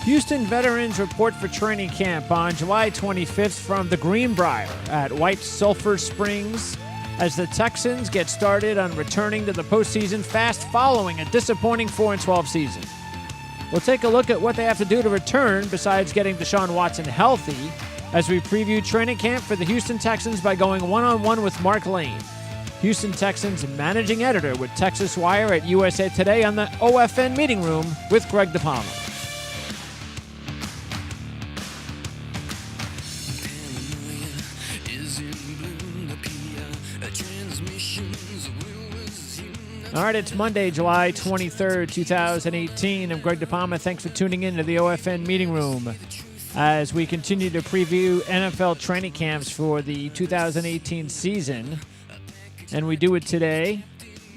Houston veterans report for training camp on July 25th from the Greenbrier at White Sulphur Springs as the Texans get started on returning to the postseason fast following a disappointing 4-12 season. We'll take a look at what they have to do to return besides getting Deshaun Watson healthy as we preview training camp for the Houston Texans by going one-on-one with Mark Lane, Houston Texans managing editor with Texas Wire at USA Today on the OFN meeting room with Greg DePalma. All right, it's Monday, July 23rd, 2018. I'm Greg DePalma. Thanks for tuning in to the OFN meeting room as we continue to preview NFL training camps for the 2018 season. And we do it today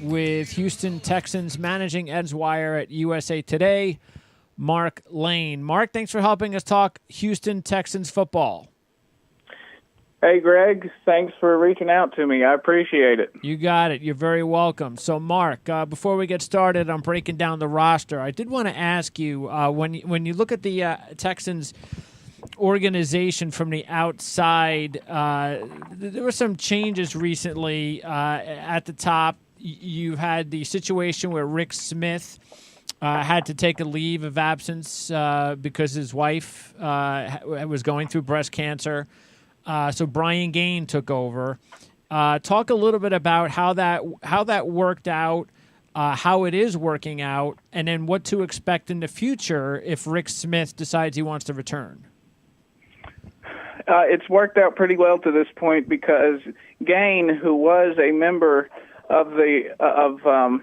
with Houston Texans managing Eds Wire at USA Today, Mark Lane. Mark, thanks for helping us talk Houston Texans football. Hey, Greg. Thanks for reaching out to me. I appreciate it. You got it. You're very welcome. So, Mark, before we get started on breaking down the roster, I did want to ask you, when you look at the Texans organization from the outside, there were some changes recently at the top. You had the situation where Rick Smith had to take a leave of absence because his wife was going through breast cancer. So Brian Gaine took over. Talk a little bit about how that worked out, how it is working out, and then what to expect in the future if Rick Smith decides he wants to return. It's worked out pretty well to this point because Gaine, who was a member of the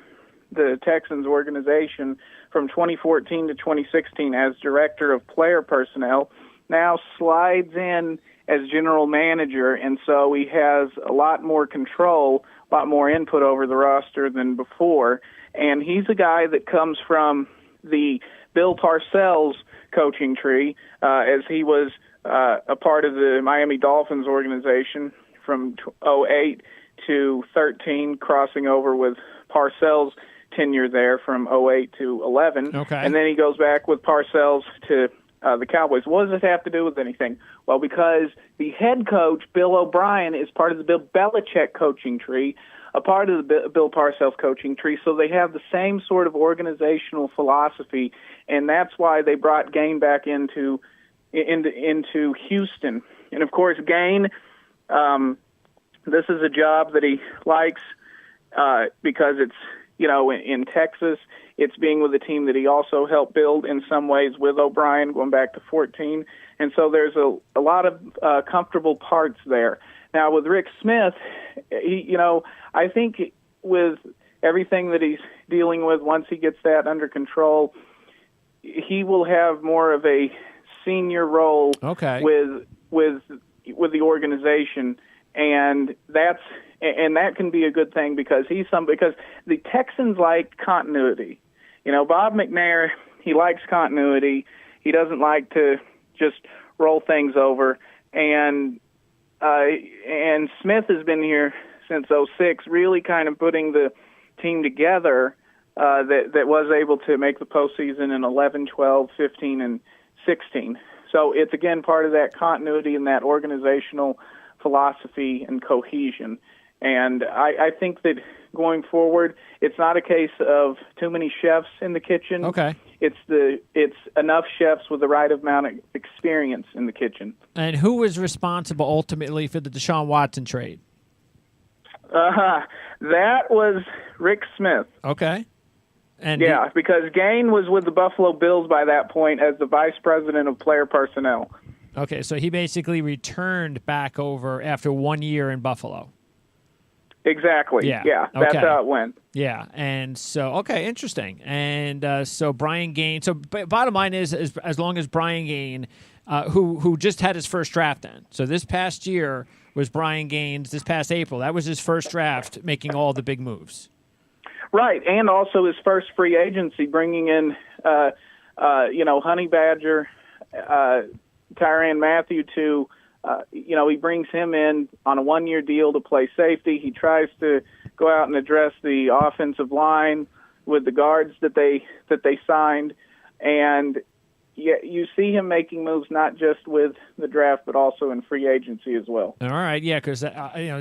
Texans organization from 2014 to 2016 as director of player personnel, now slides in as general manager, and so he has a lot more control, a lot more input over the roster than before. And he's a guy that comes from the Bill Parcells coaching tree, as he was a part of the Miami Dolphins organization from 2008 to 13, crossing over with Parcells' tenure there from 2008 to 11. Okay. And then he goes back with Parcells to the Cowboys. What does this have to do with anything? Well, because the head coach, Bill O'Brien, is part of the Bill Belichick coaching tree, a part of the Bill Parcells coaching tree, so they have the same sort of organizational philosophy, and that's why they brought Gaine back into Houston. And, of course, Gaine, this is a job that he likes because it's, in Texas, it's being with a team that he also helped build in some ways with O'Brien going back to 14. And so there's a lot of comfortable parts there. Now, with Rick Smith, I think with everything that he's dealing with, once he gets that under control, he will have more of a senior role with the organization. And that can be a good thing because because the Texans like continuity. Bob McNair, he likes continuity. He doesn't like to just roll things over. And Smith has been here since 2006, really kind of putting the team together that was able to make the postseason in 11, 12, 15, and 16. So it's, again, part of that continuity and that organizational philosophy and cohesion. And I think that going forward, it's not a case of too many chefs in the kitchen. Okay. It's enough chefs with the right amount of experience in the kitchen. And who was responsible ultimately for the Deshaun Watson trade? That was Rick Smith. Okay. And yeah, because Gaine was with the Buffalo Bills by that point as the vice president of player personnel. Okay, so he basically returned back over after 1 year in Buffalo. Exactly. Yeah, that's how it went. Yeah, and so, okay, interesting. And so Brian Gaine, so bottom line is as long as Brian Gaine, who just had his first draft then. So this past year was Brian Gaine's, this past April, that was his first draft, making all the big moves. Right, and also his first free agency, bringing in, Honey Badger, Tyrann Mathieu to, he brings him in on a one-year deal to play safety. He tries to go out and address the offensive line with the guards that they signed, and you see him making moves not just with the draft but also in free agency as well. All right, yeah, because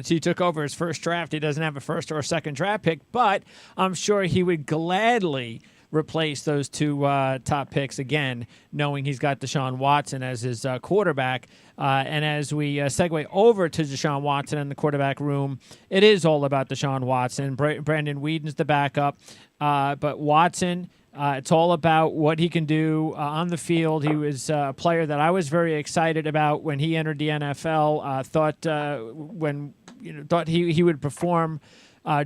he took over his first draft. He doesn't have a first or a second draft pick, but I'm sure he would gladly replace those two top picks again, knowing he's got Deshaun Watson as his quarterback. And as we segue over to Deshaun Watson in the quarterback room, it is all about Deshaun Watson. Brandon Whedon's the backup, but Watson, it's all about what he can do on the field. He was a player that I was very excited about when he entered the NFL. Thought he would perform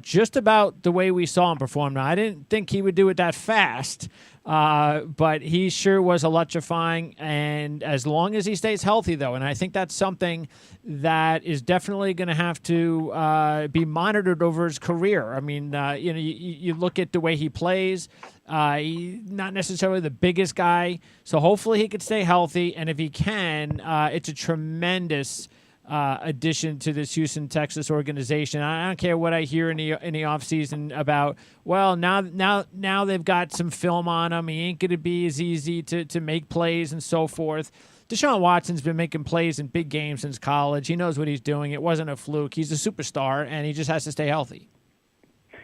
just about the way we saw him perform. Now, I didn't think he would do it that fast, but he sure was electrifying, and as long as he stays healthy, though, and I think that's something that is definitely going to have to be monitored over his career. I mean, you look at the way he plays, he's not necessarily the biggest guy, so hopefully he could stay healthy, and if he can, it's a tremendous addition to this Houston, Texas organization. I don't care what I hear in the offseason about, well, now they've got some film on him. He ain't going to be as easy to make plays and so forth. Deshaun Watson's been making plays in big games since college. He knows what he's doing. It wasn't a fluke. He's a superstar, and he just has to stay healthy.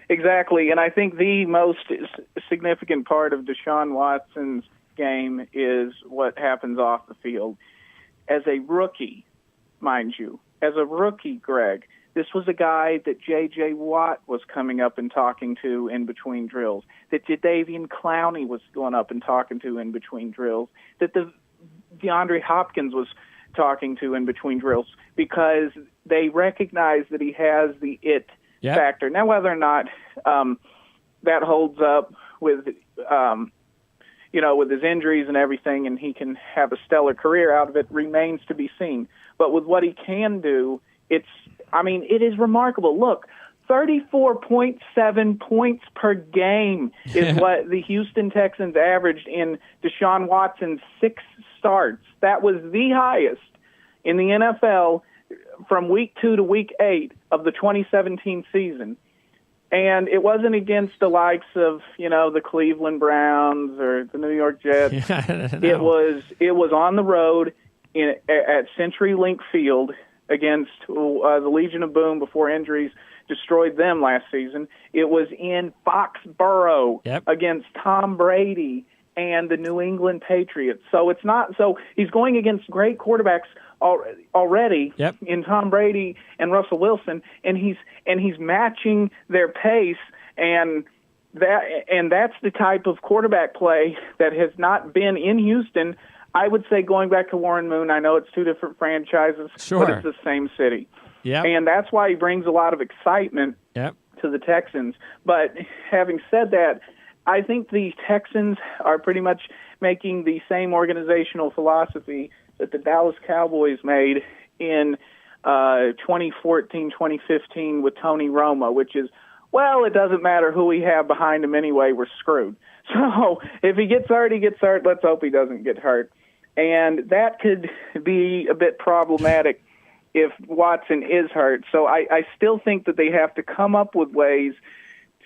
Exactly, and I think the most significant part of Deshaun Watson's game is what happens off the field. As a rookie, mind you, as a rookie, Greg, this was a guy that J.J. Watt was coming up and talking to in between drills, that Jadeveon Clowney was going up and talking to in between drills, that the DeAndre Hopkins was talking to in between drills, because they recognize that he has the it factor. Now, whether or not that holds up with with his injuries and everything, and he can have a stellar career out of it, remains to be seen. But with what he can do, it is remarkable. Look, 34.7 points per game is what the Houston Texans averaged in Deshaun Watson's 6 starts. That was the highest in the NFL from week 2 to week 8 of the 2017 season. And it wasn't against the likes of, the Cleveland Browns or the New York Jets. It was on the road at CenturyLink Field against the Legion of Boom before injuries destroyed them last season. It was in Foxborough against Tom Brady and the New England Patriots. So he's going against great quarterbacks already in Tom Brady and Russell Wilson, and he's matching their pace, and that's the type of quarterback play that has not been in Houston. I would say, going back to Warren Moon, I know it's two different franchises, but it's the same city. And that's why he brings a lot of excitement to the Texans. But having said that, I think the Texans are pretty much making the same organizational philosophy that the Dallas Cowboys made in 2014, 2015 with Tony Romo, which is, well, it doesn't matter who we have behind him anyway, we're screwed. So if he gets hurt, he gets hurt. Let's hope he doesn't get hurt. And that could be a bit problematic if Watson is hurt. So I still think that they have to come up with ways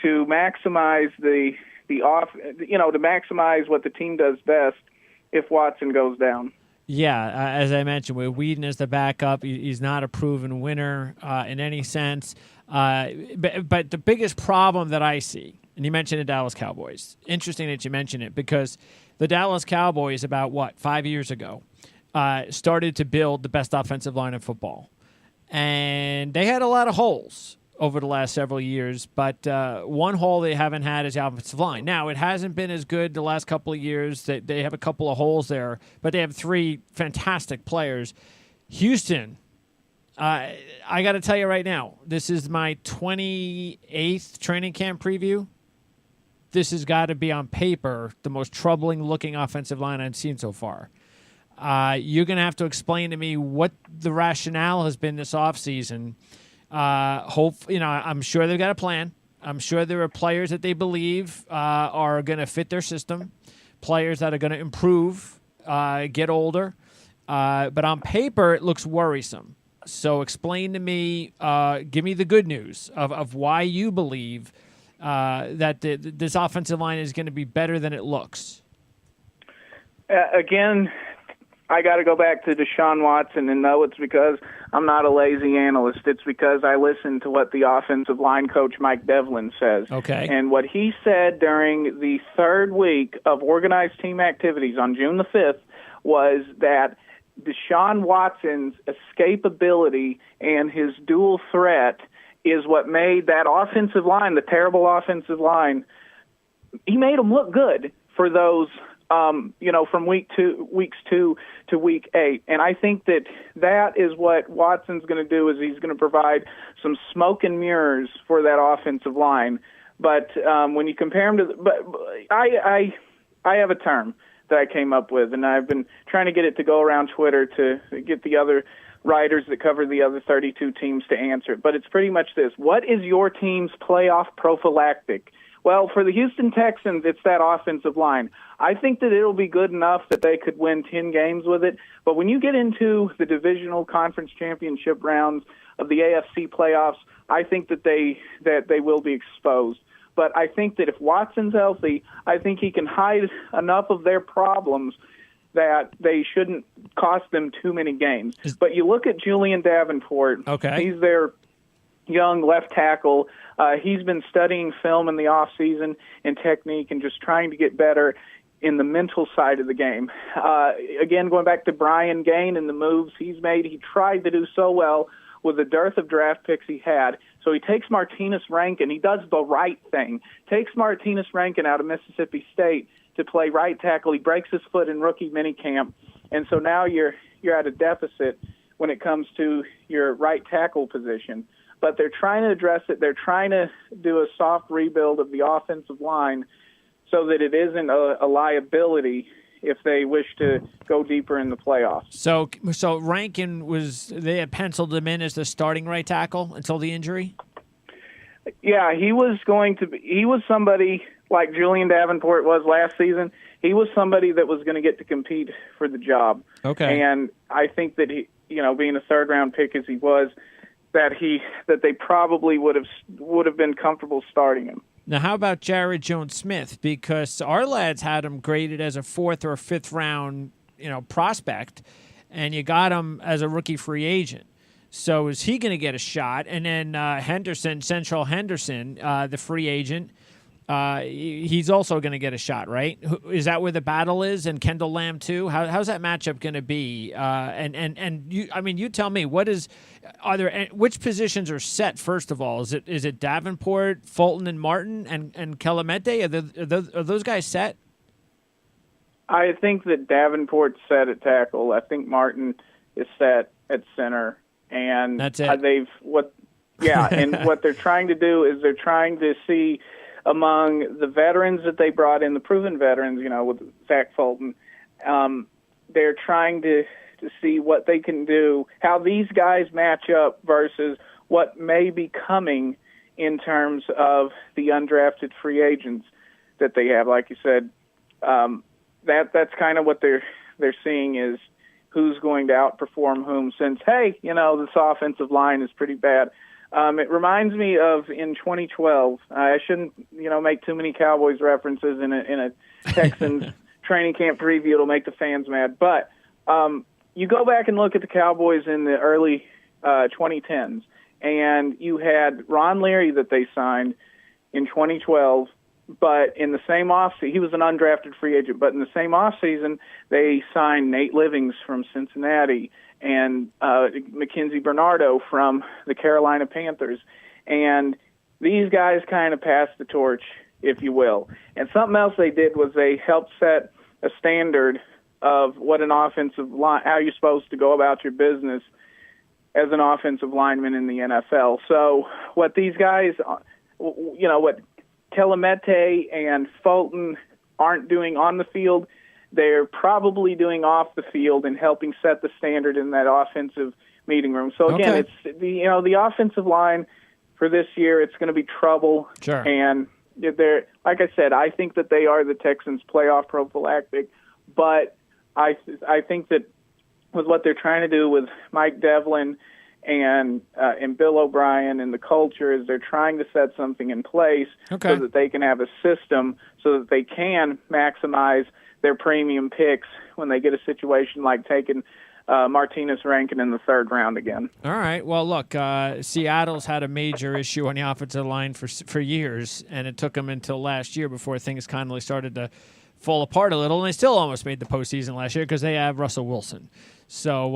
to maximize to maximize what the team does best if Watson goes down. Yeah, as I mentioned, with Whedon as the backup, he's not a proven winner in any sense. But the biggest problem that I see, and you mentioned the Dallas Cowboys. Interesting that you mentioned it, because the Dallas Cowboys, about 5 years ago, started to build the best offensive line in football. And they had a lot of holes over the last several years, but one hole they haven't had is the offensive line. Now, it hasn't been as good the last couple of years. They have a couple of holes there, but they have 3 fantastic players. Houston, I got to tell you right now, this is my 28th training camp preview. This has got to be, on paper, the most troubling-looking offensive line I've seen so far. You're going to have to explain to me what the rationale has been this offseason. I'm sure they've got a plan. I'm sure there are players that they believe are going to fit their system, players that are going to improve, get older. But on paper, it looks worrisome. So explain to me, give me the good news of why you believe that this offensive line is going to be better than it looks. Again, I got to go back to Deshaun Watson, and no, it's because I'm not a lazy analyst. It's because I listen to what the offensive line coach Mike Devlin says. Okay. And what he said during the third week of organized team activities on June the 5th was that Deshaun Watson's escapability and his dual threat is what made that offensive line, the terrible offensive line, he made them look good for those from weeks 2 to week 8. And I think that is what Watson's going to do, is he's going to provide some smoke and mirrors for that offensive line. But when you compare him I have a term that I came up with, and I've been trying to get it to go around Twitter to get the other writers that cover the other 32 teams to answer it. But it's pretty much this: what is your team's playoff prophylactic? Well, for the Houston Texans, it's that offensive line. I think that it'll be good enough that they could win 10 games with it. But when you get into the divisional conference championship rounds of the AFC playoffs, I think that they will be exposed. But I think that if Watson's healthy, I think he can hide enough of their problems that they shouldn't cost them too many games. But you look at Julian Davenport. Okay. He's their young left tackle. He's been studying film in the off season and technique and just trying to get better in the mental side of the game. Again, going back to Brian Gain and the moves he's made, he tried to do so well with the dearth of draft picks he had. So he takes Martinez Rankin. He does the right thing. Takes Martinez Rankin out of Mississippi State to play right tackle. He breaks his foot in rookie minicamp. And so now you're at a deficit when it comes to your right tackle position. But they're trying to address it. They're trying to do a soft rebuild of the offensive line so that it isn't a liability if they wish to go deeper in the playoffs. So Rankin they had penciled him in as the starting right tackle until the injury? Yeah, he was somebody like Julian Davenport was last season. He was somebody that was going to get to compete for the job. Okay. And I think that he, being a third round pick as he was, that they probably would have been comfortable starting him. Now, how about Jared Jones-Smith? Because our lads had him graded as a 4th or 5th round, prospect, and you got him as a rookie free agent. So is he going to get a shot? And then Central Henderson, the free agent, he's also going to get a shot, right? Is that where the battle is? And Kendall Lamb too? How's that matchup going to be? And you tell me, which positions are set? First of all, is it Davenport, Fulton, and Martin, and Kelemete? Are those guys set? I think that Davenport's set at tackle. I think Martin is set at center, and that's it. And what they're trying to do is they're trying to see among the veterans that they brought in, the proven veterans, with Zach Fulton, they're trying to see what they can do, how these guys match up versus what may be coming in terms of the undrafted free agents that they have. Like you said, that's kind of what they're seeing is who's going to outperform whom, since, hey, this offensive line is pretty bad. It reminds me of in 2012. I shouldn't, make too many Cowboys references in a Texans training camp preview. It'll make the fans mad. But you go back and look at the Cowboys in the early 2010s, and you had Ron Leary that they signed in 2012. But in the same offseason, he was an undrafted free agent. But in the same offseason, they signed Nate Livings from Cincinnati and Mackenzie Bernardo from the Carolina Panthers. And these guys kind of passed the torch, if you will. And something else they did was they helped set a standard of what an offensive line, how you're supposed to go about your business as an offensive lineman in the NFL. So what these guys, what Kelemete and Fulton aren't doing on the field, they're probably doing off the field and helping set the standard in that offensive meeting room. So again, It's the offensive line for this year. It's going to be trouble. Sure. And they're, like I said, I think that they are the Texans' playoff prophylactic. But I think that with what they're trying to do with Mike Devlin and Bill O'Brien and the culture is they're trying to set something in place so that they can have a system so that they can maximize their premium picks when they get a situation like taking Martinez Rankin in the third round again. All right. Well, look, Seattle's had a major issue on the offensive line for years, and it took them until last year before things kindly started to fall apart a little, and they still almost made the postseason last year because they have Russell Wilson. So,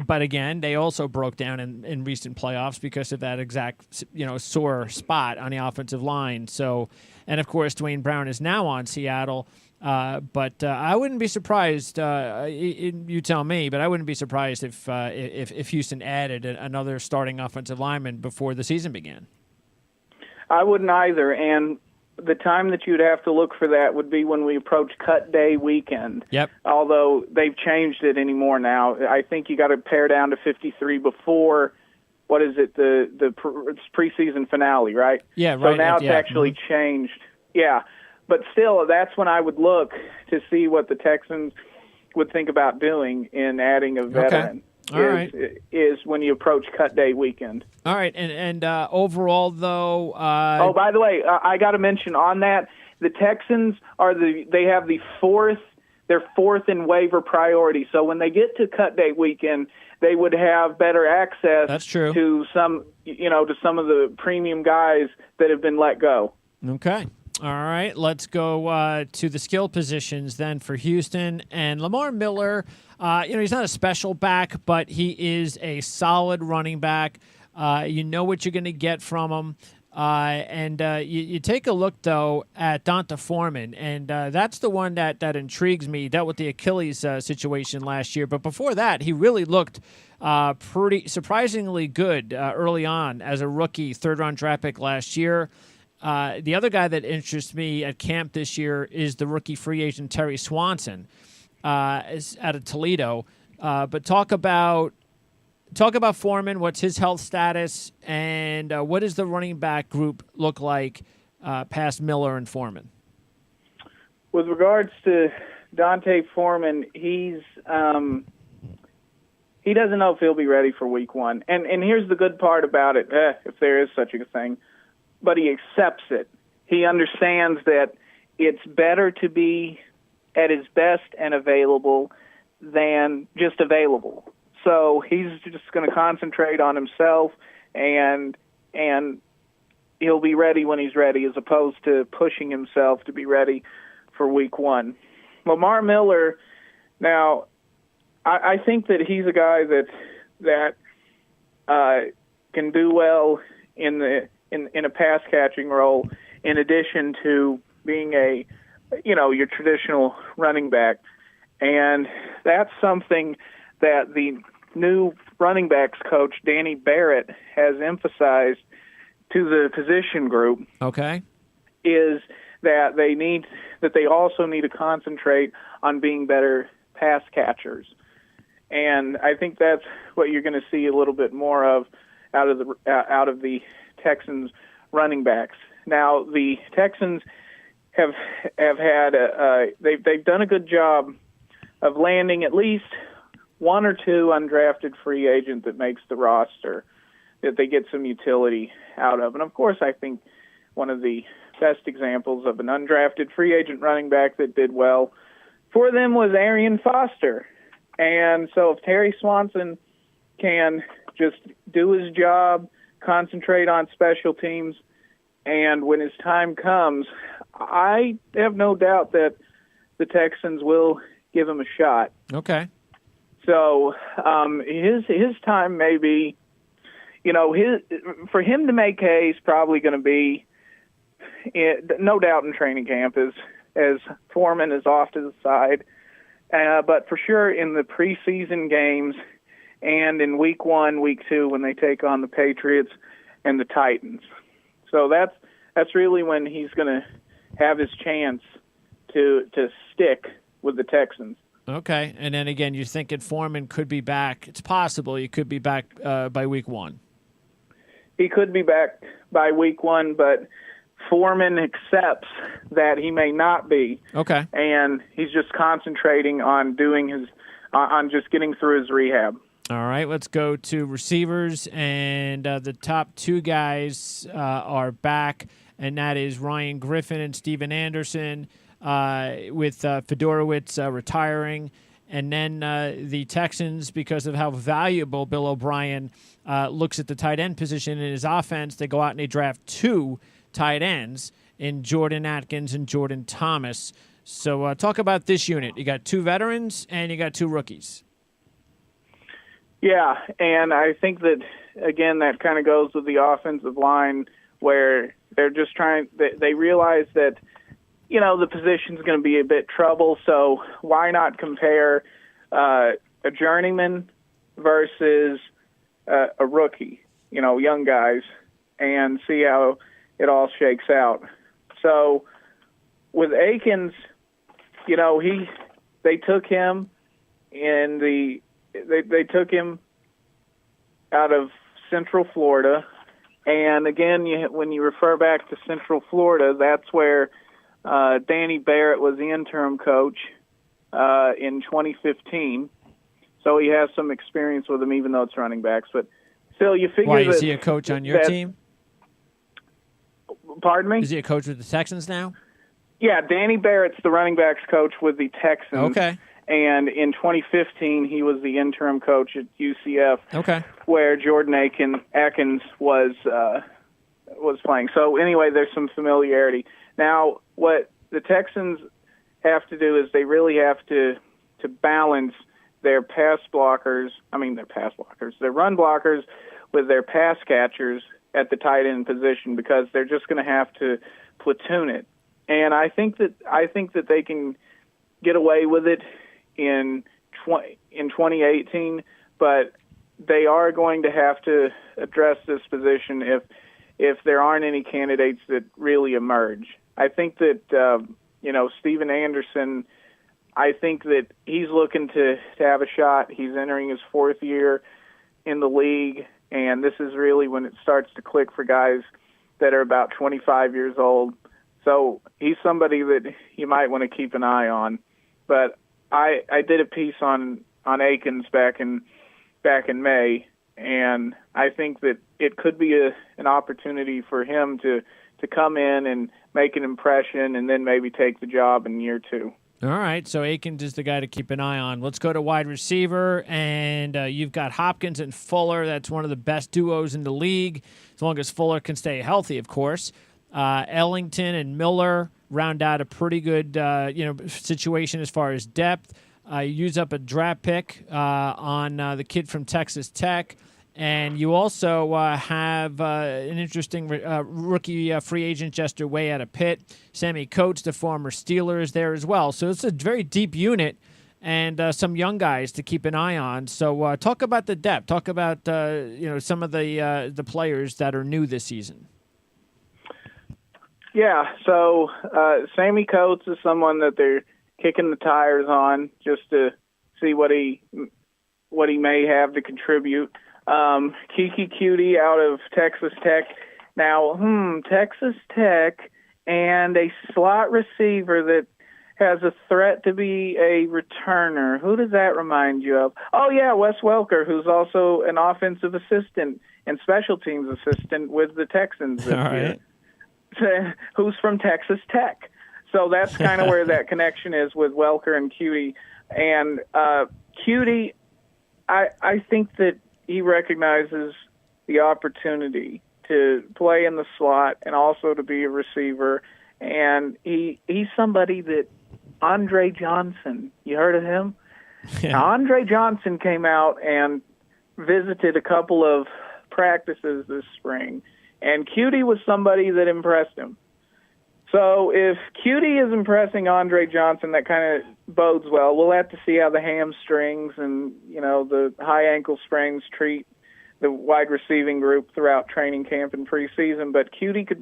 but again, they also broke down in recent playoffs because of that exact, sore spot on the offensive line. So, and of course, Dwayne Brown is now on Seattle. But I wouldn't be surprised. You tell me, but I wouldn't be surprised if Houston added another starting offensive lineman before the season began. I wouldn't either, and the time that you'd have to look for that would be when we approach cut day weekend. Yep. Although they've changed it anymore now. I think you got to pare down to 53 before, what is it, the preseason finale, right? Yeah, right. So now it's actually changed. Yeah. But still, that's when I would look to see what the Texans would think about doing in adding a veteran. Is when you approach cut day weekend. All right, and overall though. Oh, by the way, I got to mention on that the Texans they have they're fourth in waiver priority. So when they get to cut day weekend, they would have better access. That's true. To some of the premium guys that have been let go. Okay. All right, let's go to the skill positions then for Houston. And Lamar Miller, he's not a special back, but he is a solid running back. You know what you're going to get from him. And you take a look, though, at Donta Foreman, and that's the one that intrigues me. He dealt with the Achilles situation last year, but before that, he really looked pretty surprisingly good early on as a rookie, third-round draft pick last year. The other guy that interests me at camp this year is the rookie free agent Terry Swanson, is out of Toledo. But talk about Foreman. What's his health status, and what does the running back group look like past Miller and Foreman? With regards to Donta Foreman, he doesn't know if he'll be ready for week one. And here's the good part about it, if there is such a thing. But he accepts it. He understands that it's better to be at his best and available than just available. So he's just going to concentrate on himself, and he'll be ready when he's ready, as opposed to pushing himself to be ready for week one. Lamar Miller, now, I think that he's a guy that can do well in a pass catching role, in addition to being your traditional running back. And that's something that the new running backs coach, Danny Barrett, has emphasized to the position group. Okay. Is that they also need to concentrate on being better pass catchers. And I think that's what you're going to see a little bit more of out of the Texans running backs. Now, the Texans have had they've done a good job of landing at least one or two undrafted free agent that makes the roster, that they get some utility out of. And of course, I think one of the best examples of an undrafted free agent running back that did well for them was Arian Foster. And so if Terry Swanson can just do his job, concentrate on special teams, and when his time comes, I have no doubt that the Texans will give him a shot. Okay. So his time may be, for him to make hay is probably going to be, no doubt, in training camp as Foreman is off to the side. But for sure in the preseason games and in week 1, week 2 when they take on the Patriots and the Titans. So that's really when he's going to have his chance to stick with the Texans. Okay, and then again, you're thinking Foreman could be back. It's possible he could be back by week 1. He could be back by week 1, but Foreman accepts that he may not be. Okay. And he's just concentrating on on just getting through his rehab. All right, let's go to receivers, and the top two guys are back, and that is Ryan Griffin and Steven Anderson, with Fedorowicz retiring. And then the Texans, because of how valuable Bill O'Brien looks at the tight end position in his offense, they go out and they draft two tight ends in Jordan Atkins and Jordan Thomas. So talk about this unit. You got two veterans and you got two rookies. Yeah, and I think that, again, that kind of goes with the offensive line where they're just they realize that, the position's going to be a bit trouble, so why not compare a journeyman versus a rookie, young guys, and see how it all shakes out. So with Akins, they took him They took him out of Central Florida, and again, when you refer back to Central Florida, that's where Danny Barrett was the interim coach in 2015. So he has some experience with him, even though it's running backs. But still, you figure Why, is he a coach on your team? Pardon me? Is he a coach with the Texans now? Yeah, Danny Barrett's the running backs coach with the Texans. Okay. And in 2015, he was the interim coach at UCF, okay, where Jordan Atkins was playing. So anyway, there's some familiarity. Now, what the Texans have to do is they really have to balance their their run blockers with their pass catchers at the tight end position, because they're just going to have to platoon it. And I think that they can get away with it in 2018, but they are going to have to address this position if there aren't any candidates that really emerge. I think that Steven Anderson, I think that he's looking to have a shot. He's entering his fourth year in the league, and this is really when it starts to click for guys that are about 25 years old. So he's somebody that you might want to keep an eye on. But I did a piece on Akins back in May, and I think that it could be an opportunity for him to come in and make an impression and then maybe take the job in year two. All right, so Akins is the guy to keep an eye on. Let's go to wide receiver, and you've got Hopkins and Fuller. That's one of the best duos in the league, as long as Fuller can stay healthy, of course. Ellington and Miller round out a pretty good situation as far as depth. Use up a draft pick on the kid from Texas Tech. And you also have an interesting rookie free agent, Jester Way out of Pitt. Sammy Coates, the former Steelers, there as well. So it's a very deep unit and some young guys to keep an eye on. So talk about the depth. Talk about some of the players that are new this season. Yeah, so Sammy Coates is someone that they're kicking the tires on just to see what he may have to contribute. Kiki Cutie out of Texas Tech. Now, Texas Tech and a slot receiver that has a threat to be a returner. Who does that remind you of? Oh, yeah, Wes Welker, who's also an offensive assistant and special teams assistant with the Texans this year. Who's from Texas Tech. So that's kind of where that connection is with Welker and Cutie. And Cutie, I think that he recognizes the opportunity to play in the slot and also to be a receiver. And he's somebody that Andre Johnson, you heard of him? Yeah. Now, Andre Johnson came out and visited a couple of practices this spring, and Cutie was somebody that impressed him. So if Cutie is impressing Andre Johnson, that kind of bodes well. We'll have to see how the hamstrings and, the high ankle sprains treat the wide receiving group throughout training camp and preseason. But Cutie could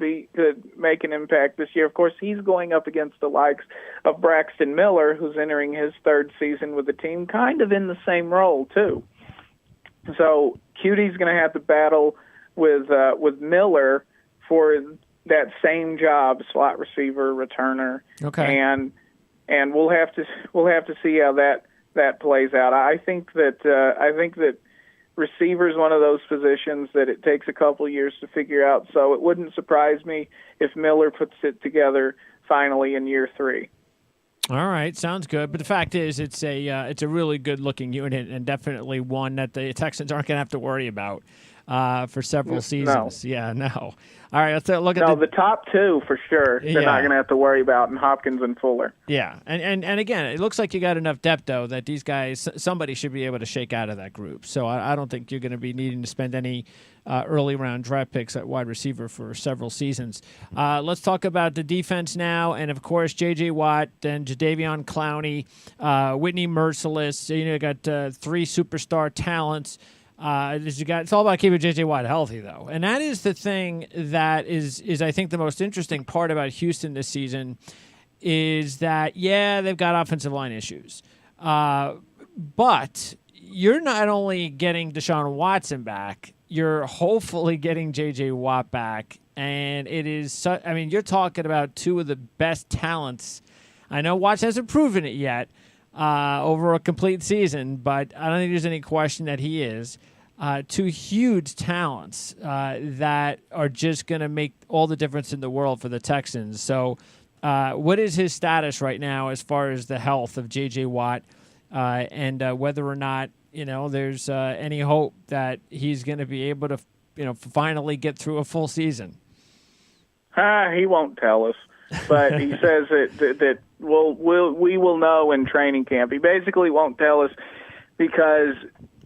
make an impact this year. Of course, he's going up against the likes of Braxton Miller, who's entering his third season with the team, kind of in the same role too. So Cutie's going to have to battle with Miller for that same job, slot receiver, returner. Okay. And we'll have to see how that plays out. I think that receiver is one of those positions that it takes a couple years to figure out. So it wouldn't surprise me if Miller puts it together finally in year 3. All right, sounds good. But the fact is, it's a really good looking unit, and definitely one that the Texans aren't going to have to worry about for several seasons. No. Yeah, no. All right, let's look at the top 2 for sure. They're not going to have to worry about, and Hopkins and Fuller. Yeah, and again, it looks like you got enough depth though that these guys, somebody should be able to shake out of that group. So I don't think you're going to be needing to spend any early round draft picks at wide receiver for several seasons. Let's talk about the defense now, and of course J.J. Watt, then Jadeveon Clowney, Whitney Merciless. You got 3 superstar talents. It's all about keeping J.J. Watt healthy, though. And that is the thing that is I think, the most interesting part about Houston this season is that, they've got offensive line issues. But you're not only getting Deshaun Watson back, you're hopefully getting J.J. Watt back. And it is, you're talking about 2 of the best talents. I know Watts hasn't proven it yet, over a complete season, but I don't think there's any question that he is. 2 huge talents that are just going to make all the difference in the world for the Texans. So what is his status right now as far as the health of J.J. Watt and whether or not, there's any hope that he's going to be able to, finally get through a full season? He won't tell us. But he says that we will know in training camp. He basically won't tell us because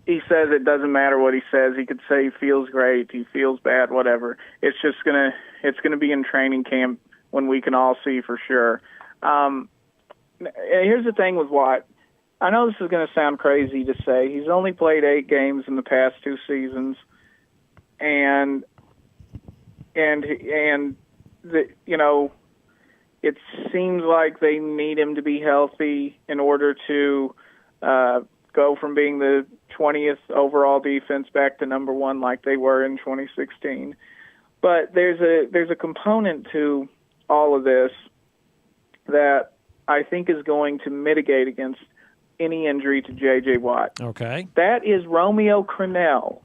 he says it doesn't matter what he says. He could say he feels great, he feels bad, whatever. It's just it's gonna be in training camp when we can all see for sure. Here's the thing with Watt. I know this is going to sound crazy to say. He's only played 8 games in the past 2 seasons, and it seems like they need him to be healthy in order to go from being the 20th overall defense back to number 1 like they were in 2016. But there's a component to all of this that I think is going to mitigate against any injury to J.J. Watt. Okay. That is Romeo Crennel,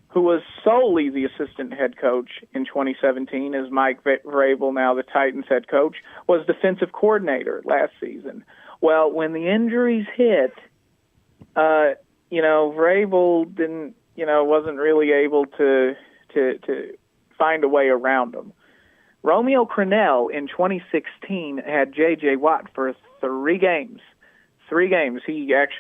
who was solely the assistant head coach in 2017 as Mike Vrabel, now the Titans head coach, was defensive coordinator last season. Well, when the injuries hit, Vrabel didn't, wasn't really able to find a way around them. Romeo Crennel in 2016 had J.J. Watt for 3 games. 3 games. He had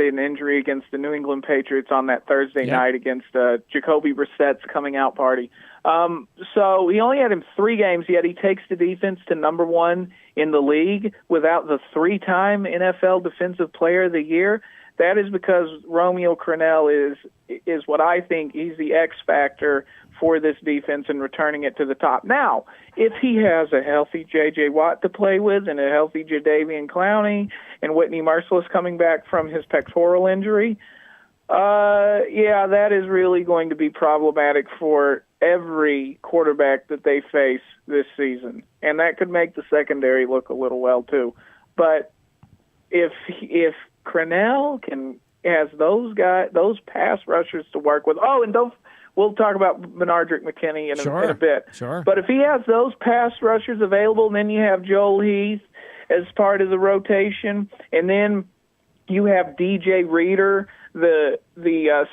an injury against the New England Patriots on that Thursday night against Jacoby Brissett's coming out party. So he only had him 3 games, yet he takes the defense to number 1 in the league without the 3-time NFL Defensive Player of the Year. That is because Romeo Crennel is what I think he's the X factor for this defense and returning it to the top. Now, if he has a healthy J.J. Watt to play with and a healthy Jadeveon Clowney and Whitney Merciless coming back from his pectoral injury, that is really going to be problematic for every quarterback that they face this season. And that could make the secondary look a little well, too. But if Crennel has those pass rushers to work with, we'll talk about Benardrick McKinney in a bit. Sure. But if he has those pass rushers available, and then you have Joel Heath as part of the rotation, and then you have DJ Reader, the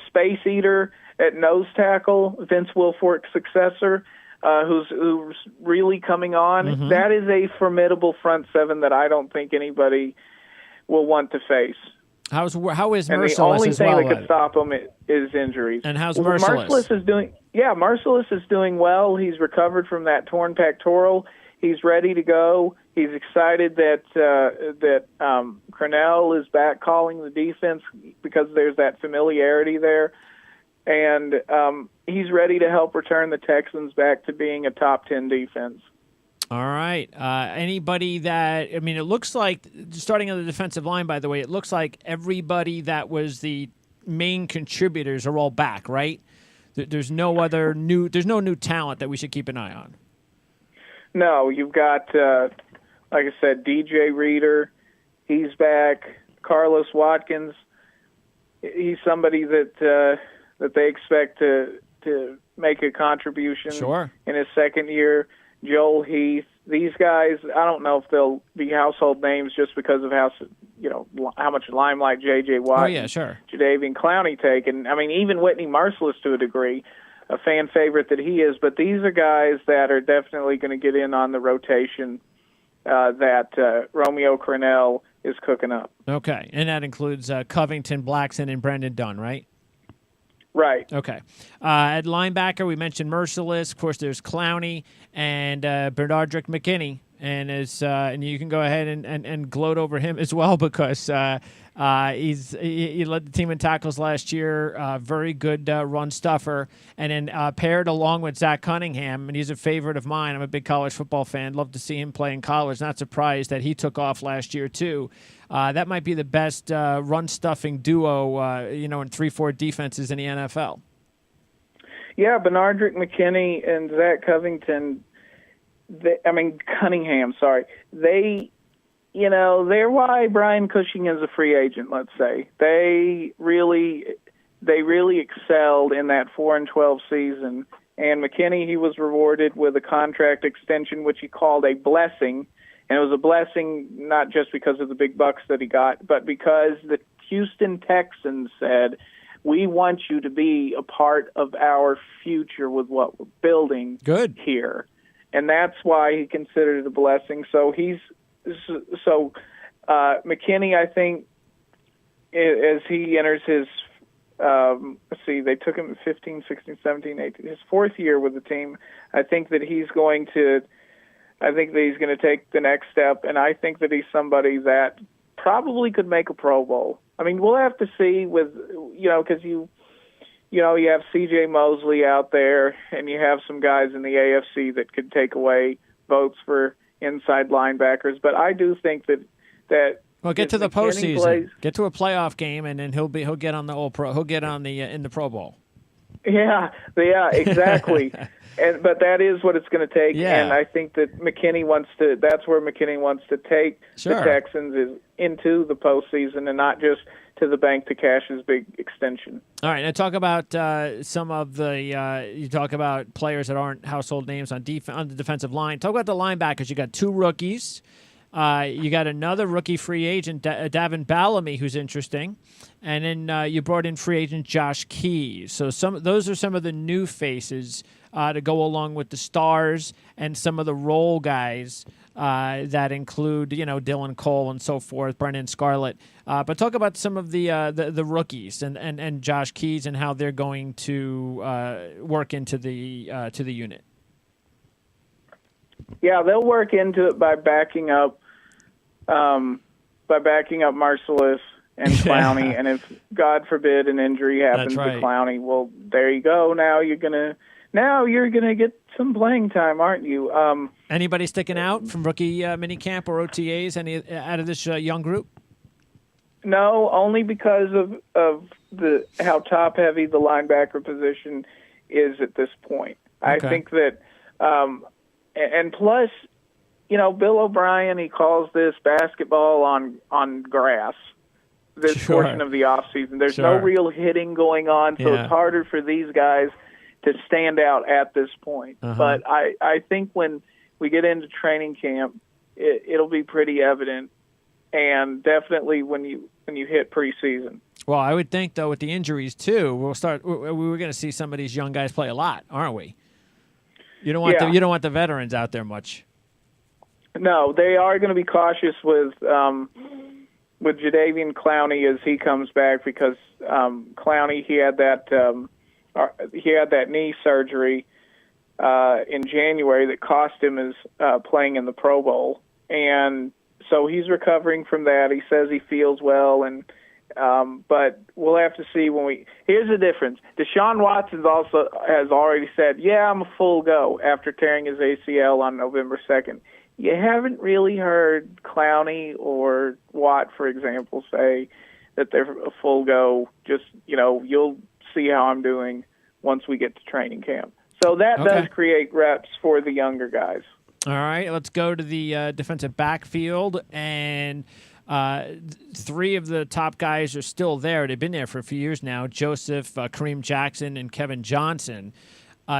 space eater at nose tackle, Vince Wilfork's successor, who's really coming on. Mm-hmm. That is a formidable front 7 that I don't think anybody will want to face. How is Merciless and the only as thing well? that could stop him is injuries. And how's Merciless? Merciless is doing well. He's recovered from that torn pectoral. He's ready to go. He's excited that Crennel is back calling the defense because there's that familiarity there. And he's ready to help return the Texans back to being a top 10 defense. All right. Anybody it looks like, starting on the defensive line, by the way, it looks like everybody that was the main contributors are all back, right? There's no new talent that we should keep an eye on. No, you've got, like I said, DJ Reader, he's back, Carlos Watkins. he's somebody that they expect to make a contribution in his second year. Joel Heath, these guys, I don't know if they'll be household names just because of how much limelight J.J. Watt and Jadeveon Clowney take. And, I mean, even Whitney Merciless to a degree, a fan favorite that he is. But these are guys that are definitely going to get in on the rotation that Romeo Crennel is cooking up. Okay, and that includes Covington, Blackson, and Brendan Dunn, right? Right. Okay. At linebacker, we mentioned Merciless. Of course, there's Clowney and Bernardrick McKinney. And you can go ahead and gloat over him as well because he led the team in tackles last year. Very good run stuffer. And then paired along with Zach Cunningham, and he's a favorite of mine. I'm a big college football fan. Love to see him play in college. Not surprised that he took off last year too. That might be the best run stuffing duo, in 3-4 defenses in the NFL. Yeah, Bernardrick McKinney and Zach Covington. Cunningham, sorry. They're why Brian Cushing is a free agent, let's say. They really excelled in that 4-12 season. And McKinney, he was rewarded with a contract extension, which he called a blessing. And it was a blessing not just because of the big bucks that he got, but because the Houston Texans said, we want you to be a part of our future with what we're building here. And that's why he considered it a blessing. So McKinney, I think, as he enters his, they took him 15, 16, 17, 18, his fourth year with the team. I think that he's going to take the next step, and I think that he's somebody that probably could make a Pro Bowl. I mean, we'll have to see because you have C.J. Mosley out there, and you have some guys in the AFC that could take away votes for inside linebackers. But I do think that get to the postseason, get to a playoff game, and then he'll get on the he'll get on the in the Pro Bowl. Yeah, exactly. But that is what it's going to take, and I think that that's where McKinney wants to take the Texans is into the postseason and not just to the bank to cash his big extension. All right, now talk about some of the you talk about players that aren't household names on the defensive line. Talk about the linebackers. You got two rookies. You got another rookie free agent, Davin Bellamy, who's interesting. And then you brought in free agent Josh Keyes. So those are some of the new faces to go along with the stars and some of the role guys that include, Dylan Cole and so forth, Brendan Scarlett. But talk about some of the rookies and Josh Keyes and how they're going to work into the unit. Yeah, they'll work into it by backing up Merciless and Clowney, and if God forbid an injury happens to Clowney, well, there you go. Now you're gonna get some playing time, aren't you? Anybody sticking out from rookie minicamp or OTAs? Any out of this young group? No, only because of how top heavy the linebacker position is at this point. Okay. I think that, and plus, Bill O'Brien, he calls this basketball on grass. This portion of the offseason. There's no real hitting going on, so it's harder for these guys to stand out at this point. But I think when we get into training camp, it'll be pretty evident, and definitely when you hit preseason. Well, I would think though with the injuries too, we're going to see some of these young guys play a lot, aren't we? You don't want the veterans out there much. No, they are going to be cautious with Jadeveon Clowney as he comes back because Clowney he had that knee surgery in January that cost him his playing in the Pro Bowl, and so he's recovering from that. He says he feels well, and but we'll have to see when we. Here's the difference: Deshaun Watson has already said, "Yeah, I'm a full go" after tearing his ACL on November 2nd. You haven't really heard Clowney or Watt, for example, say that they're a full go. Just, you'll see how I'm doing once we get to training camp. So that does create reps for the younger guys. All right, let's go to the defensive backfield, and three of the top guys are still there. They've been there for a few years now: Joseph, Kareem Jackson, and Kevin Johnson.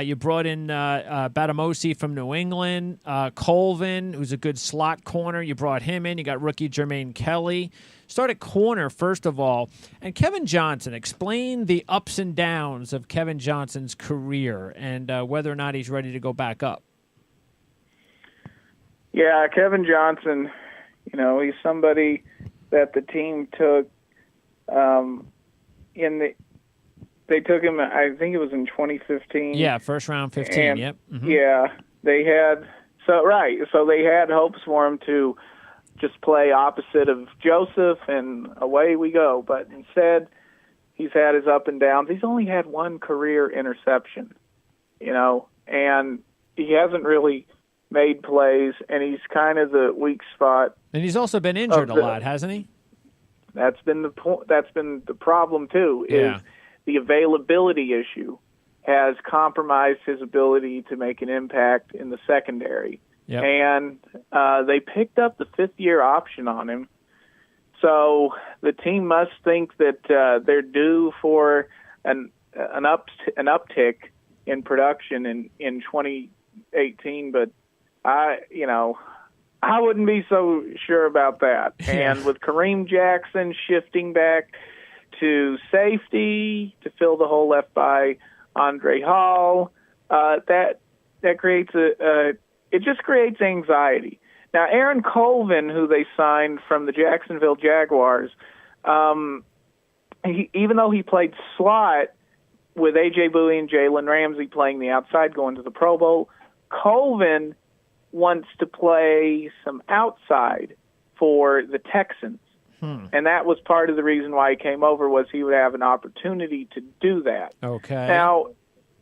You brought in Batamosi from New England, Colvin, who's a good slot corner. You brought him in. You got rookie Jermaine Kelly. Start at corner, first of all. And Kevin Johnson, explain the ups and downs of Kevin Johnson's career and whether or not he's ready to go back up. Yeah, Kevin Johnson, he's somebody that the team took they took him, I think it was in 2015. Yeah, first round 15, and, yep. Mm-hmm. Yeah, they had hopes for him to just play opposite of Joseph, and away we go. But instead, he's had his up and downs. He's only had one career interception, and he hasn't really made plays, and he's kind of the weak spot. And he's also been injured a lot, hasn't he? That's been the problem too. Is the availability issue has compromised his ability to make an impact in the secondary. Yep. And they picked up the fifth-year option on him. So the team must think that they're due for an uptick in production in 2018, but I wouldn't be so sure about that. And with Kareem Jackson shifting back to safety to fill the hole left by Andre Hall, that creates it just creates anxiety. Now, Aaron Colvin, who they signed from the Jacksonville Jaguars, even though he played slot with A.J. Bowie and Jalen Ramsey playing the outside going to the Pro Bowl, Colvin wants to play some outside for the Texans. And that was part of the reason why he came over, was he would have an opportunity to do that. Okay. Now,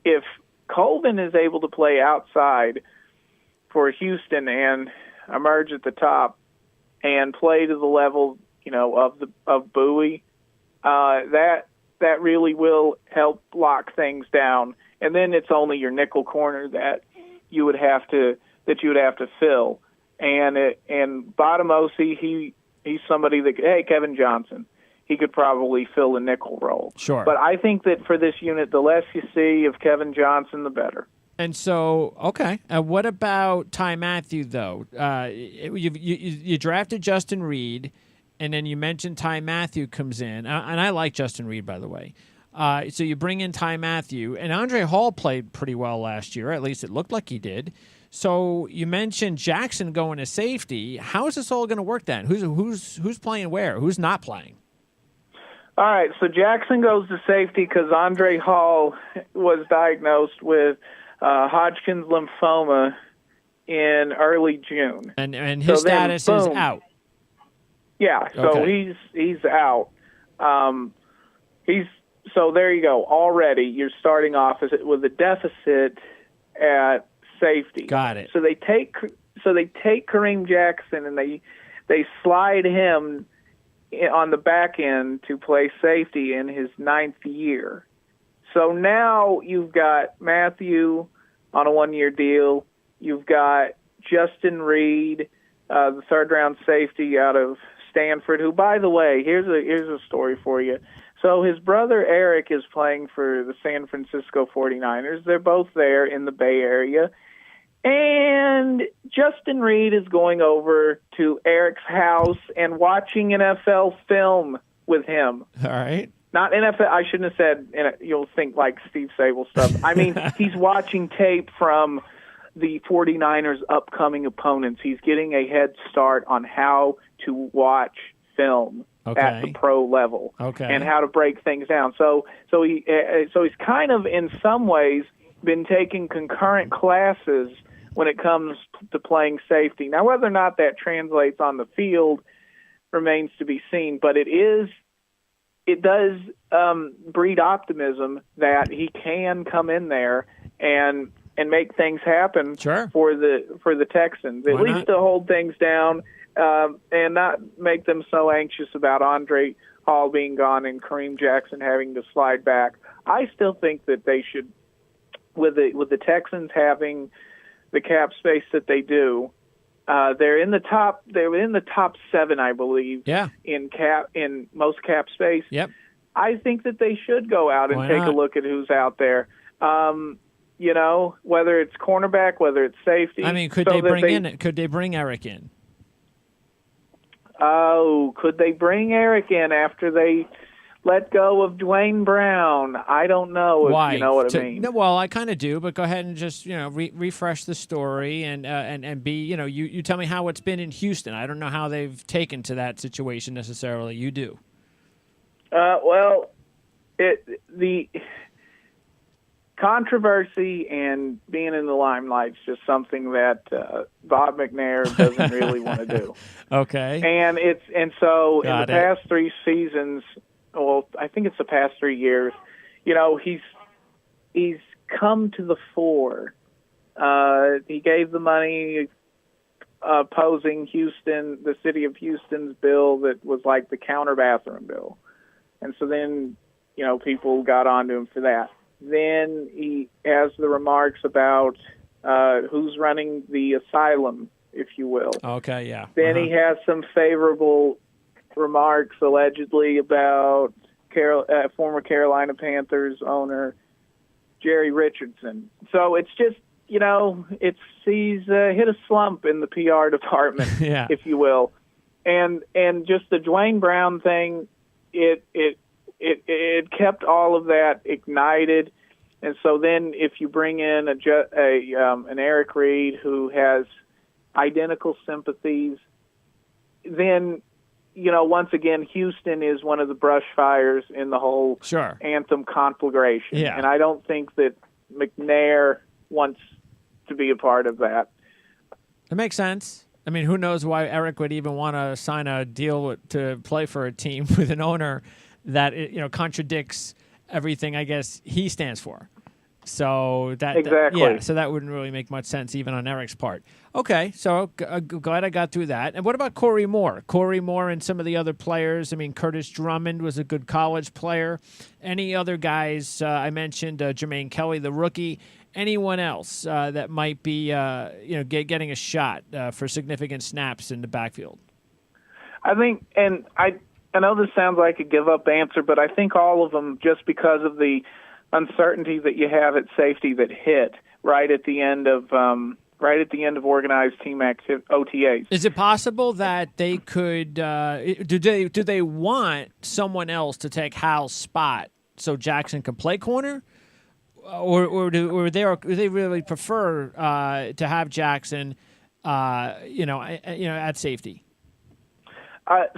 if Colvin is able to play outside for Houston and emerge at the top and play to the level, of Bowie, that really will help lock things down. And then it's only your nickel corner that you would have to fill. And Batamosi, he's somebody that, Kevin Johnson, he could probably fill the nickel role. Sure. But I think that for this unit, the less you see of Kevin Johnson, the better. And so, okay. What about Ty Matthew, though? You drafted Justin Reed, and then you mentioned Ty Matthew comes in. And I like Justin Reed, by the way. So you bring in Ty Matthew, and Andre Hall played pretty well last year. At least it looked like he did. So you mentioned Jackson going to safety. How is this all going to work then? Who's playing where? Who's not playing? All right, so Jackson goes to safety because Andre Hall was diagnosed with Hodgkin's lymphoma in early June, and his status is out. Yeah, so okay. he's out. So there you go. Already you're starting off with a deficit at safety. Got it. So they take Kareem Jackson and they slide him on the back end to play safety in his 9th year. So now you've got Matthew on a 1-year deal. You've got Justin Reed, the 3rd-round safety out of Stanford, who, by the way, here's a story for you. So his brother Eric is playing for the San Francisco 49ers. They're both there in the Bay Area. And Justin Reed is going over to Eric's house and watching NFL film with him. All right. Not NFL. I shouldn't have said, you'll think like Steve Sable stuff. I mean, he's watching tape from the 49ers' upcoming opponents. He's getting a head start on how to watch film at the pro level and how to break things down. So he's kind of, in some ways, been taking concurrent classes when it comes to playing safety. Now, whether or not that translates on the field remains to be seen, but it does breed optimism that he can come in there and make things happen for the Texans, at least to hold things down and not make them so anxious about Andre Hall being gone and Kareem Jackson having to slide back. I still think that they should, with the Texans having the cap space that they do. They're in the top 7, I believe. Yeah. In most cap space. Yep. I think that they should go out and take a look at who's out there. Whether it's cornerback, whether it's safety. I mean, could they bring Eric in? Oh, could they bring Eric in after they let go of Dwayne Brown? I don't know if you know what I mean. No, well, I kind of do, but go ahead and just refresh the story and be you tell me how it's been in Houston. I don't know how they've taken to that situation necessarily. You do. The controversy and being in the limelight is just something that Bob McNair doesn't really want to do. Okay. And so in the past 3 seasons, well, I think it's the past 3 years, he's come to the fore. He gave the money opposing the city of Houston's bill that was like the counter bathroom bill. And so then, people got onto him for that. Then he has the remarks about who's running the asylum, if you will. Okay, yeah. Then he has some favorable remarks, allegedly, about former Carolina Panthers owner Jerry Richardson. So it's just, he's hit a slump in the PR department, yeah. if you will. And just the Dwayne Brown thing, it kept all of that ignited, and so then if you bring in an Eric Reed who has identical sympathies, then once again Houston is one of the brush fires in the whole anthem conflagration, and I don't think that McNair wants to be a part of that. It makes sense. I mean, who knows why Eric would even want to sign a deal to play for a team with an owner that contradicts everything I guess he stands for. So so that wouldn't really make much sense even on Eric's part. Okay, so glad I got through that. And what about Corey Moore? Corey Moore and some of the other players. I mean, Curtis Drummond was a good college player. Any other guys? I mentioned Jermaine Kelly, the rookie. Anyone else that might be getting a shot for significant snaps in the backfield? I think, and I know this sounds like a give-up answer, but I think all of them, just because of the uncertainty that you have at safety that hit right at the end of organized team OTAs. Is it possible that they could? Do they want someone else to take Hal's spot so Jackson can play corner, or do they really prefer to have Jackson, at safety?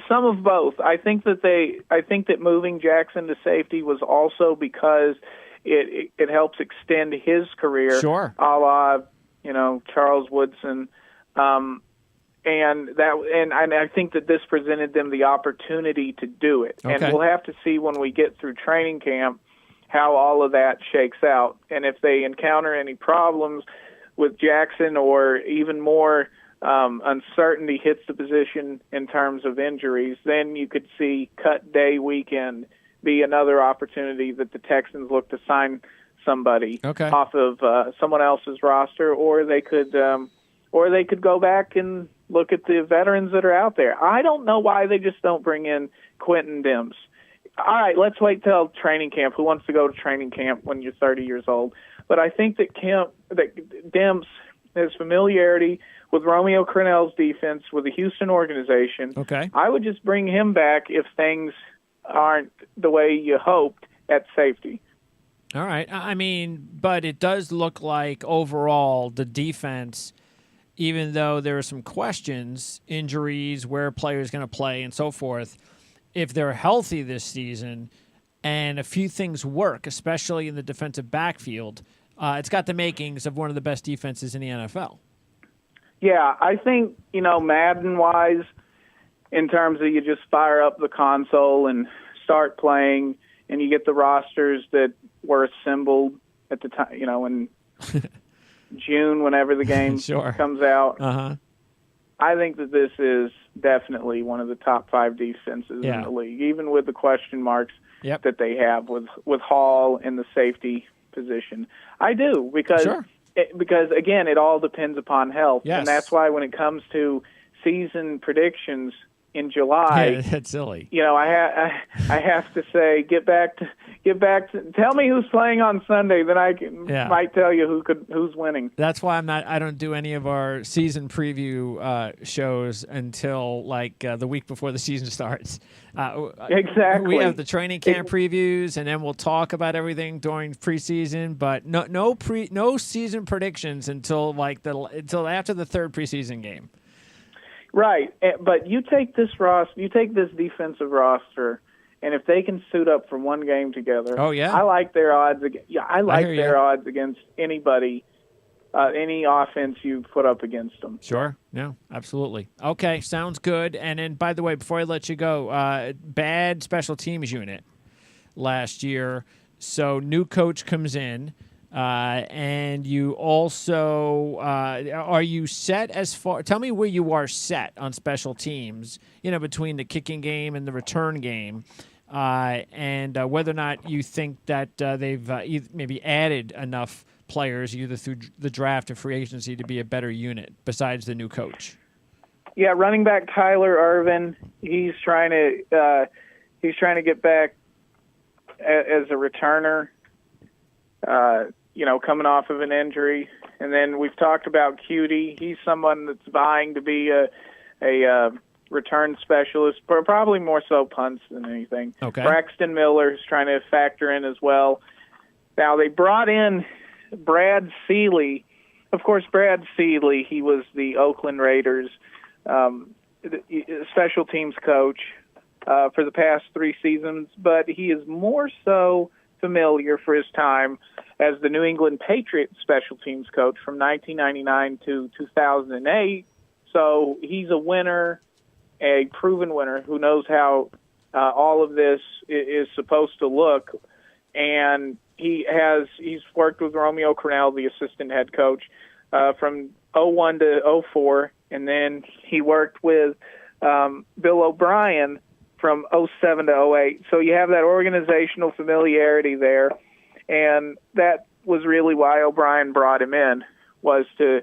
Some of both. I think that moving Jackson to safety was also because it helps extend his career. Sure. A la, Charles Woodson. And I think that this presented them the opportunity to do it. Okay. And we'll have to see when we get through training camp how all of that shakes out. And if they encounter any problems with Jackson, or even more uncertainty hits the position in terms of injuries, then you could see cut day weekend be another opportunity that the Texans look to sign somebody off of someone else's roster, or they could go back and look at the veterans that are out there. I don't know why they just don't bring in Quentin Demps. All right, let's wait till training camp. Who wants to go to training camp when you're 30 years old? But I think that Demps has familiarity with Romeo Crennel's defense, with the Houston organization. Okay. I would just bring him back if things aren't the way you hoped at safety. All right. I mean, but it does look like overall the defense, even though there are some questions, injuries, where a player is going to play and so forth, if they're healthy this season and a few things work, especially in the defensive backfield, it's got the makings of one of the best defenses in the NFL. Yeah, I think, Madden-wise, in terms of you just fire up the console and start playing, and you get the rosters that were assembled at the time, in June, whenever the game comes out. Uh-huh. I think that this is definitely one of the top 5 defenses in the league, even with the question marks that they have with Hall in the safety position. I do, because because again, it all depends upon health, Yes. and that's why when it comes to season predictions in July, Yeah, that's silly. I have to say, get back to. Tell me who's playing on Sunday, then I might tell you who's winning. That's why I don't do any of our season preview shows until like the week before the season starts. Exactly. We have the training camp previews, and then we'll talk about everything during preseason. But no season predictions until until after the third preseason game. Right, but you take this defensive roster, and if they can suit up for one game together, I like their odds. Odds against anybody, any offense you put up against them. Sure, no, absolutely. Okay, sounds good. And then, by the way, before I let you go, bad special teams unit last year. So new coach comes in. And you also are you set as far? Tell me where you are set on special teams. Between the kicking game and the return game, and whether or not you think that they've maybe added enough players either through the draft or free agency to be a better unit besides the new coach. Yeah, running back Tyler Irvin. He's trying to get back as a returner. Coming off of an injury. And then we've talked about Cutie. He's someone that's vying to be a return specialist, but probably more so punts than anything. Okay. Braxton Miller is trying to factor in as well. Now, they brought in Brad Seeley. Of course, Brad Seeley, he was the Oakland Raiders special teams coach for the past 3 seasons, but he is more so familiar for his time as the New England Patriots special teams coach from 1999 to 2008. So he's a winner, a proven winner who knows how all of this is supposed to look. And he's worked with Romeo Crennel, the assistant head coach, from 01 to 04. And then he worked with Bill O'Brien from 07 to 08. So you have that organizational familiarity there. And that was really why O'Brien brought him in, was to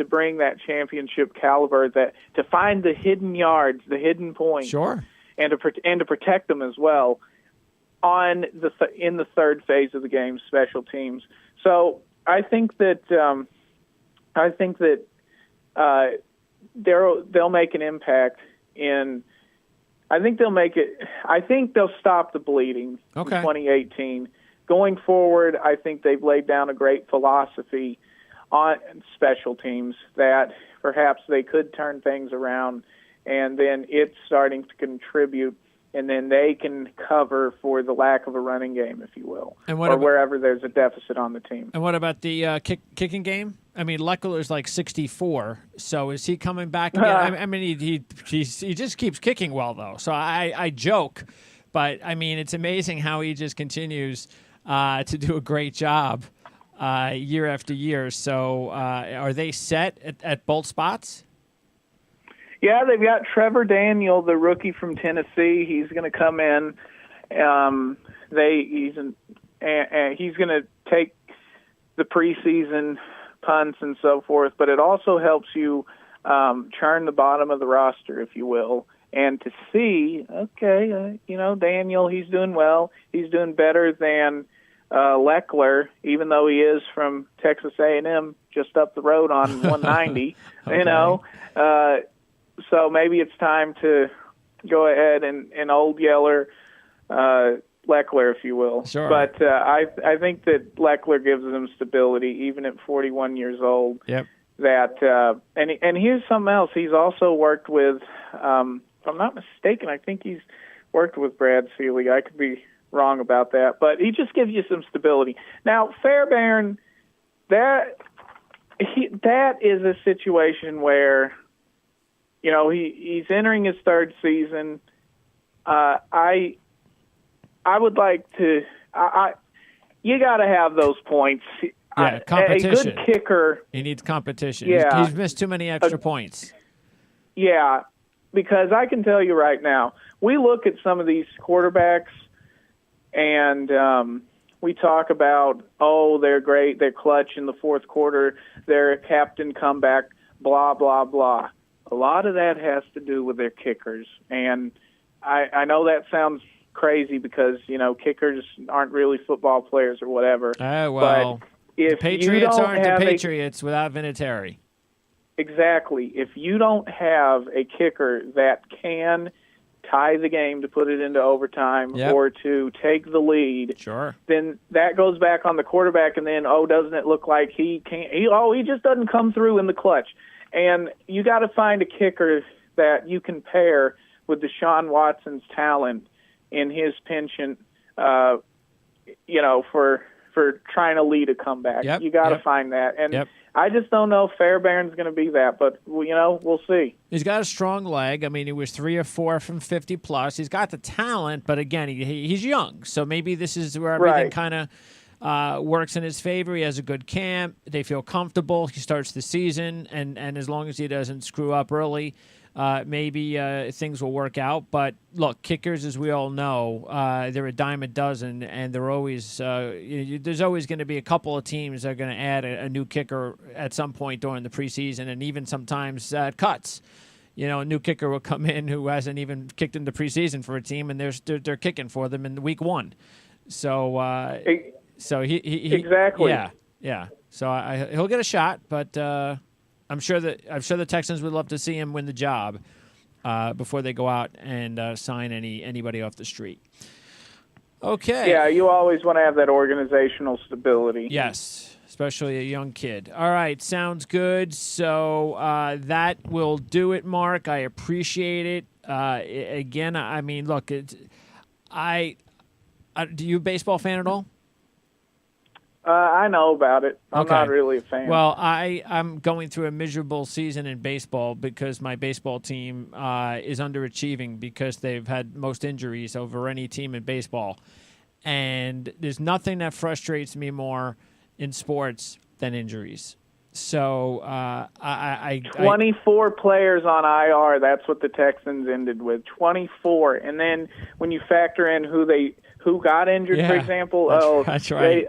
bring that championship caliber, that to find the hidden yards, the hidden points, sure, and to protect them as well in the third phase of the game, special teams. So I think that they'll make an impact in. I think they'll stop the bleeding in 2018. Going forward, I think they've laid down a great philosophy on special teams that perhaps they could turn things around, and then it's starting to contribute, and then they can cover for the lack of a running game, if you will, wherever there's a deficit on the team. And what about the kicking game? I mean, Leckler's like 64, so is he coming back again? I mean, he just keeps kicking well, though. So I joke, but, I mean, it's amazing how he just continues to do a great job year after year. So are they set at both spots? Yeah, they've got Trevor Daniel, the rookie from Tennessee. He's going to come in. He's going to take the preseason punts and so forth, but it also helps you churn the bottom of the roster, if you will, and to see, Daniel, he's doing well. He's doing better than Leckler, even though he is from Texas A&M, just up the road on 190. Okay. So maybe it's time to go ahead and old Yeller Leckler, if you will. Sure. But I think that Leckler gives them stability, even at 41 years old. Yep. That and here's something else. He's also worked with, if I'm not mistaken, I think he's worked with Brad Seeley. I could be wrong about that, but he just gives you some stability. Now, Fairbairn, that is a situation where, he's entering his third season. I would like to. You got to have those points. Yeah, competition. A good kicker. He needs competition. Yeah. He's missed too many extra points. Yeah, because I can tell you right now, we look at some of these quarterbacks, and we talk about, oh, they're great, they're clutch in the fourth quarter, they're a captain comeback, blah, blah, blah. A lot of that has to do with their kickers. And I know that sounds crazy because, kickers aren't really football players or whatever. Well, but if the Patriots you don't aren't have the Patriots without Vinatieri. Exactly. If you don't have a kicker that can tie the game to put it into overtime or to take the lead, then that goes back on the quarterback, and then, doesn't it look like he can't? He just doesn't come through in the clutch. And you got to find a kicker that you can pair with Deshaun Watson's talent in his penchant, for trying to lead a comeback. You got to find that. And I just don't know if Fairbairn's going to be that, but, we'll see. He's got a strong leg. I mean, he was 3 or 4 from 50-plus. He's got the talent, but, again, he's young. So maybe this is where everything kind of works in his favor. He has a good camp. They feel comfortable. He starts the season, and as long as he doesn't screw up early, maybe things will work out. But, look, kickers, as we all know, they're a dime a dozen, and they're always there's always going to be a couple of teams that are going to add a new kicker at some point during the preseason, and even sometimes cuts. A new kicker will come in who hasn't even kicked in the preseason for a team, and they're kicking for them in week 1. So he exactly. Yeah. So he'll get a shot, but I'm sure the Texans would love to see him win the job before they go out and sign anybody off the street. Okay. Yeah, you always want to have that organizational stability. Yes, especially a young kid. All right, sounds good. So that will do it, Mark. I appreciate it. Again, I mean, look, do you a baseball fan at all? I know about it. I'm not really a fan. Well, I'm going through a miserable season in baseball because my baseball team is underachieving because they've had most injuries over any team in baseball. And there's nothing that frustrates me more in sports than injuries. So 24 players on IR, that's what the Texans ended with, 24. And then when you factor in who got injured, for example, that's right.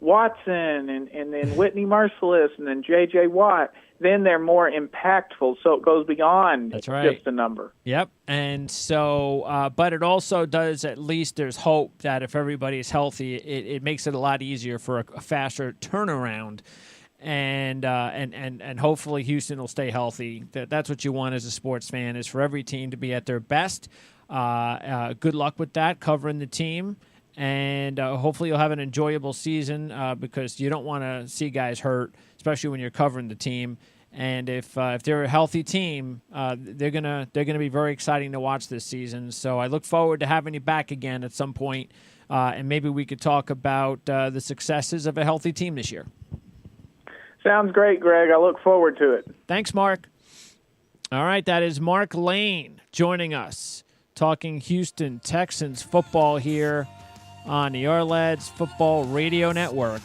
Watson and then Whitney Merciless and then J.J. Watt, then they're more impactful, so it goes beyond just a number. Yep, and so, but it also does, at least there's hope that if everybody's healthy, it makes it a lot easier for a faster turnaround, and hopefully Houston will stay healthy. That's what you want as a sports fan, is for every team to be at their best. Good luck with that, covering the team. And hopefully you'll have an enjoyable season because you don't want to see guys hurt, especially when you're covering the team. And if they're a healthy team, they're gonna be very exciting to watch this season. So I look forward to having you back again at some point, and maybe we could talk about the successes of a healthy team this year. Sounds great, Greg. I look forward to it. Thanks, Mark. All right, that is Mark Lane joining us, talking Houston Texans football here on the Ourlads Football Radio Network.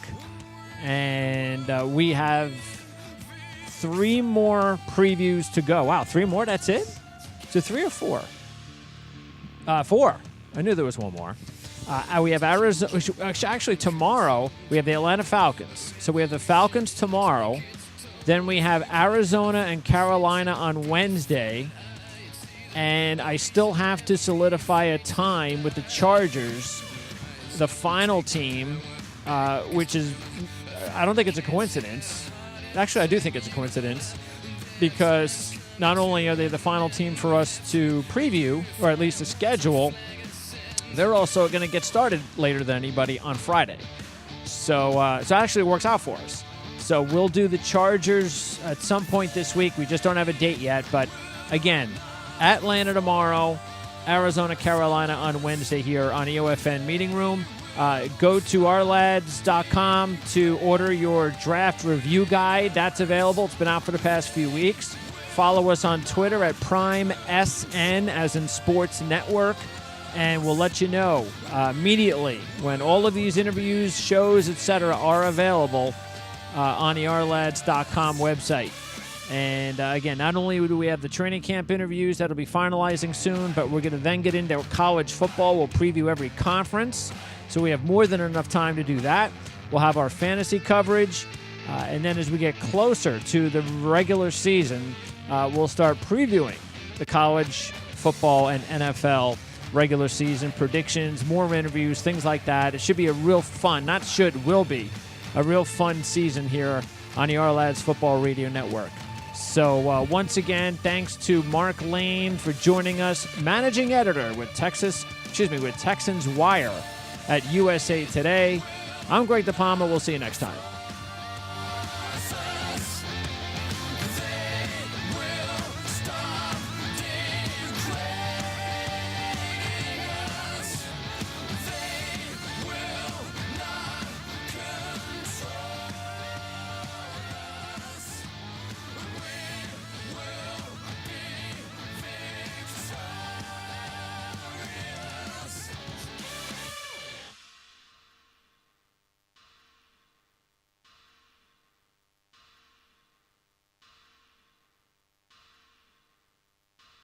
And we have 3 more previews to go. Wow, 3 more? That's it? So 3 or 4? 4. I knew there was one more. We have Arizona. Actually, tomorrow we have the Atlanta Falcons. So we have the Falcons tomorrow. Then we have Arizona and Carolina on Wednesday. And I still have to solidify a time with the Chargers, the final team, which is, I don't think it's a coincidence. Actually, I do think it's a coincidence because not only are they the final team for us to preview, or at least to schedule, they're also going to get started later than anybody on Friday. So it actually works out for us. So we'll do the Chargers at some point this week. We just don't have a date yet. But again, Atlanta tomorrow, Arizona, Carolina on Wednesday here on the OFN Meeting Room. Go to ourlads.com to order your draft review guide. That's available. It's been out for the past few weeks. Follow us on Twitter at PrimeSN, as in Sports Network, and we'll let you know immediately when all of these interviews, shows, etc. are available on the ourlads.com website. And again, not only do we have the training camp interviews that'll be finalizing soon, but we're going to then get into college football. We'll preview every conference. So we have more than enough time to do that. We'll have our fantasy coverage. And then as we get closer to the regular season, we'll start previewing the college football and NFL regular season predictions, more interviews, things like that. It should be a real fun, will be a real fun season here on the Our Lads Football Radio Network. So once again, thanks to Mark Lane for joining us, managing editor with Texans Wire at USA Today. I'm Greg DePalma. We'll see you next time.